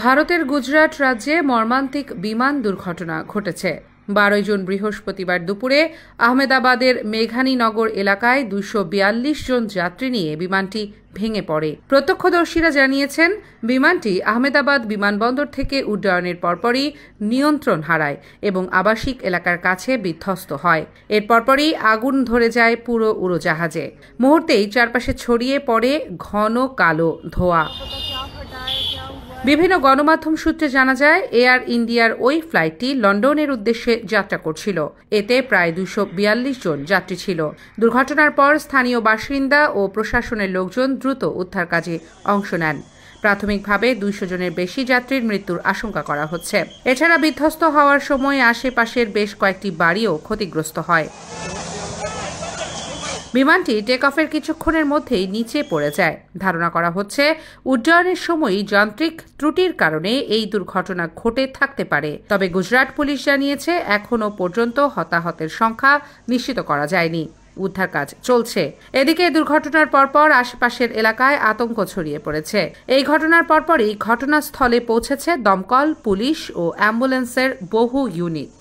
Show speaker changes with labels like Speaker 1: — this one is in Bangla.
Speaker 1: ভারতের গুজরাট রাজ্যে মর্মান্তিক বিমান দুর্ঘটনা ঘটেছে। 12 জুন বৃহস্পতিবার দুপুরে আহমেদাবাদের মেঘানীনগর এলাকায় 242 জন যাত্রী নিয়ে বিমানটি ভেঙে পড়ে। প্রত্যক্ষদর্শীরা জানিয়েছেন, বিমানটি আহমেদাবাদ বিমানবন্দর থেকে উড্ডয়নের পরপরই নিয়ন্ত্রণ হারায় এবং আবাসিক এলাকার কাছে বিধ্বস্ত হয়। এর পরপরই আগুন ধরে যায় পুরো উড়োজাহাজে। মুহূর্তেই চারপাশে ছড়িয়ে পড়ে ঘন কালো ধোঁয়া। বিভিন্ন গণমাধ্যম সূত্রে জানা যায়, এয়ার ইন্ডিয়ার ওই ফ্লাইটটি লন্ডনের উদ্দেশ্যে যাত্রা করছিল। এতে প্রায় 242 জন যাত্রী ছিল। দুর্ঘটনার পর স্থানীয় বাসিন্দা ও প্রশাসনের লোকজন দ্রুত উদ্ধার কাজে অংশ নেন। প্রাথমিকভাবে 200 জনের বেশি যাত্রীর মৃত্যুর আশঙ্কা করা হচ্ছে। এছাড়া বিধ্বস্ত হওয়ার সময় আশেপাশের বেশ কয়েকটি বাড়িও ক্ষতিগ্রস্ত হয়। বিমানটি টেক অফের কিছুক্ষণের মধ্যেই নিচে পড়ে যায়। ধারণা করা হচ্ছে, উড্ডয়নের সময়ই যান্ত্রিক ত্রুটির কারণে এই দুর্ঘটনা ঘটে থাকতে পারে। তবে গুজরাট পুলিশ জানিয়েছে, এখনও পর্যন্ত হতাহতের সংখ্যা নিশ্চিত করা যায়নি। উদ্ধার কাজ চলছে। এদিকে দুর্ঘটনার পরপর আশেপাশের এলাকায় আতঙ্ক ছড়িয়ে পড়েছে। এই ঘটনার পরপরই ঘটনাস্থলে পৌঁছেছে দমকল, পুলিশ ও অ্যাম্বুলেন্সের বহু ইউনিট।